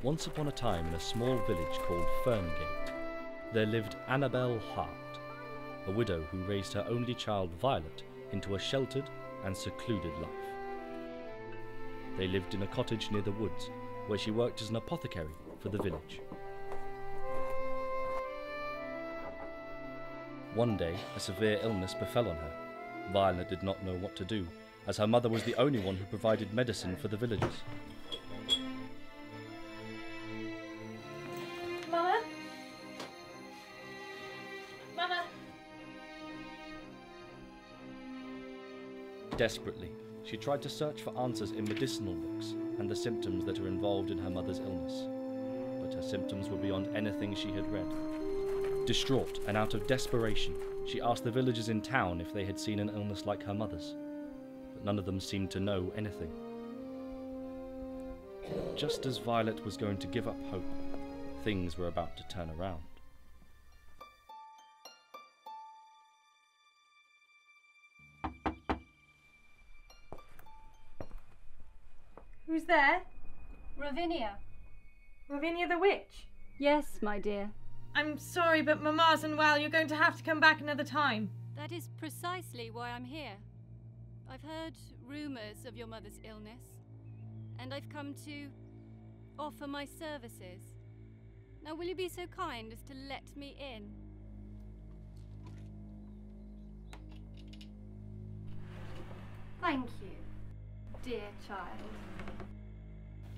Once upon a time, in a small village called Ferngate, there lived Annabel Hart, a widow who raised her only child Violet into a sheltered and secluded life. They lived in a cottage near the woods, where she worked as an apothecary for the village. One day, a severe illness befell on her. Violet did not know what to do, as her mother was the only one who provided medicine for the villagers. Mama? Mama? Desperately, she tried to search for answers in medicinal books and the symptoms that are involved in her mother's illness, but her symptoms were beyond anything she had read. Distraught and out of desperation, she asked the villagers in town if they had seen an illness like her mother's, but none of them seemed to know anything. Just as Violet was going to give up hope, things were about to turn around. Who's there? Ravinia. Ravinia the witch? Yes, my dear. I'm sorry, but Mama's unwell. You're going to have to come back another time. That is precisely why I'm here. I've heard rumours of your mother's illness, and I've come to offer my services. Now, will you be so kind as to let me in? Thank you, dear child.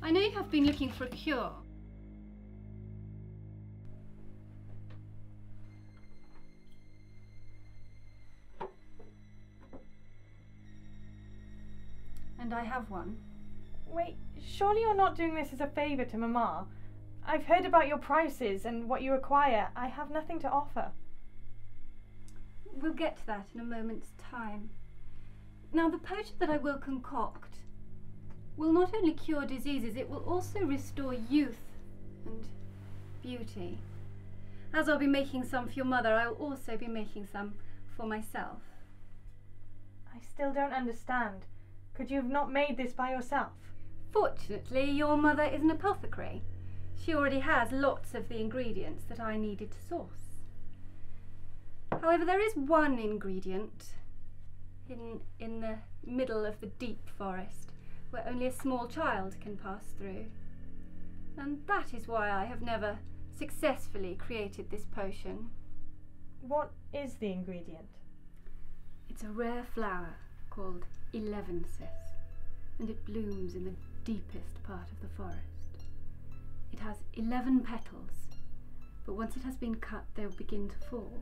I know you have been looking for a cure. And I have one. Wait, surely you're not doing this as a favour to Mama? I've heard about your prices and what you require. I have nothing to offer. We'll get to that in a moment's time. Now, the potion that I will concoct will not only cure diseases, it will also restore youth and beauty. As I'll be making some for your mother, I will also be making some for myself. I still don't understand. Could you have not made this by yourself? Fortunately, your mother is an apothecary. She already has lots of the ingredients that I needed to source. However, there is one ingredient hidden in the middle of the deep forest where only a small child can pass through. And that is why I have never successfully created this potion. What is the ingredient? It's a rare flower called Elevensis, and it blooms in the deepest part of the forest. It has 11 petals, but once it has been cut, they will begin to fall.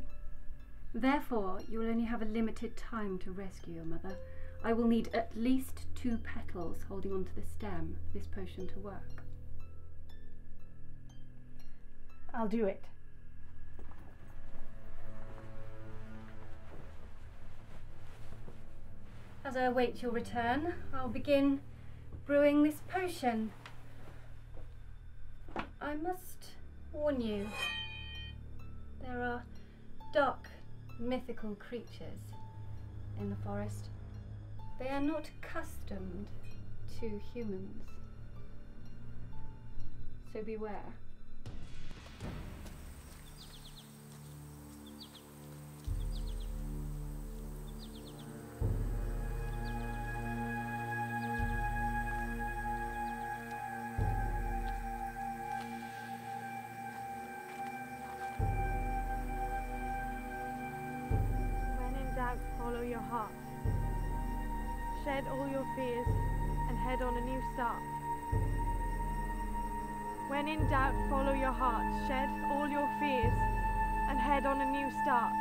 Therefore, you will only have a limited time to rescue your mother. I will need at least 2 petals holding onto the stem for this potion to work. I'll do it. As I await your return, I'll begin brewing this potion. I must warn you, there are dark, mythical creatures in the forest. They are not accustomed to humans, so beware. Follow your heart. Shed all your fears and head on a new start. When in doubt, follow your heart. Shed all your fears and head on a new start.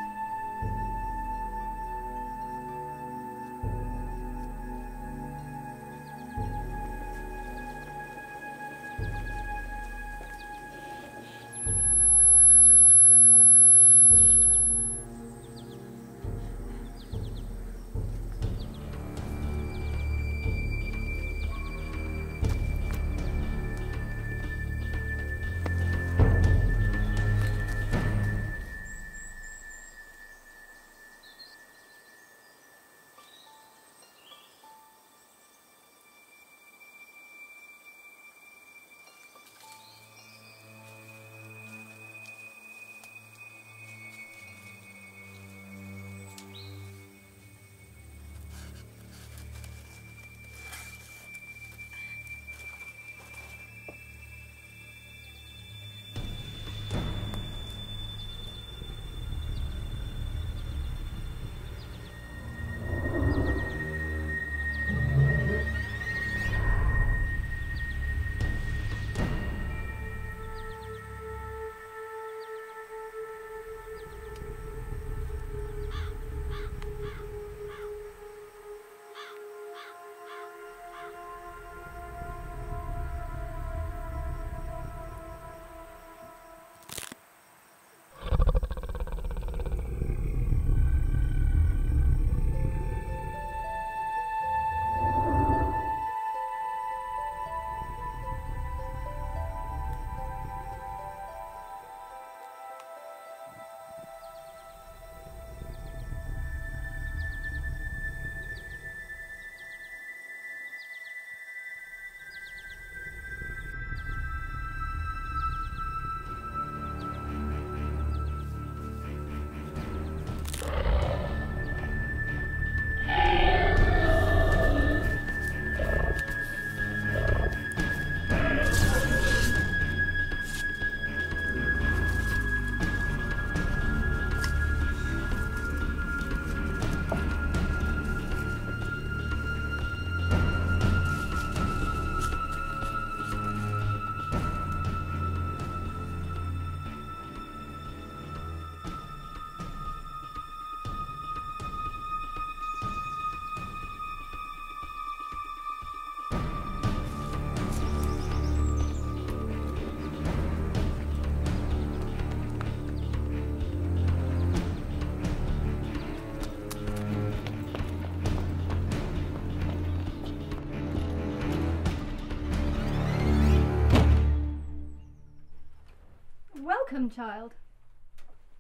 Welcome, child.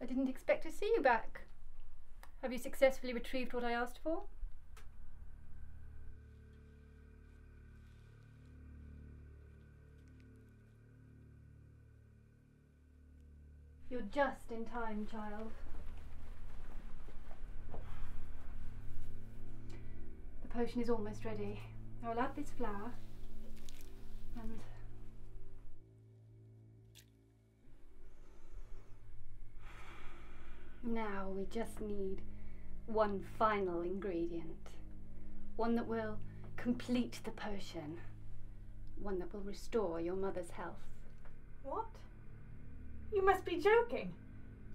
I didn't expect to see you back. Have you successfully retrieved what I asked for? You're just in time, child. The potion is almost ready. I'll add this flower and now we just need one final ingredient. One that will complete the potion. One that will restore your mother's health. What? You must be joking.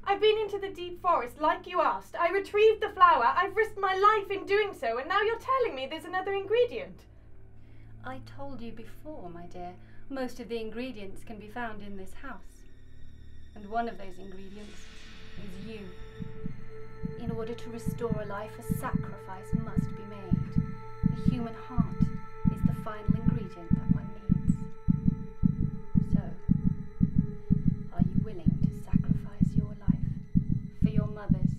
I've been into the deep forest like you asked. I retrieved the flower. I've risked my life in doing so, and now you're telling me there's another ingredient. I told you before, my dear, most of the ingredients can be found in this house. And one of those ingredients is you. In order to restore a life, a sacrifice must be made. The human heart is the final ingredient that one needs. So, are you willing to sacrifice your life for your mother's?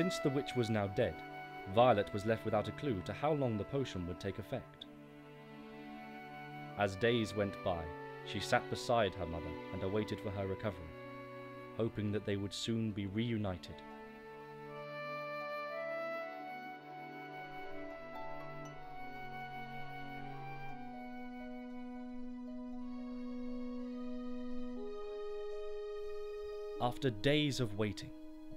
Since the witch was now dead, Violet was left without a clue to how long the potion would take effect. As days went by, she sat beside her mother and awaited for her recovery, hoping that they would soon be reunited. After days of waiting,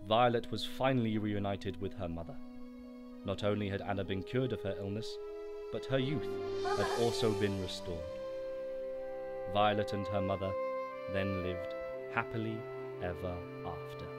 Violet was finally reunited with her mother. Not only had Anna been cured of her illness, but her youth had also been restored. Violet and her mother then lived happily ever after.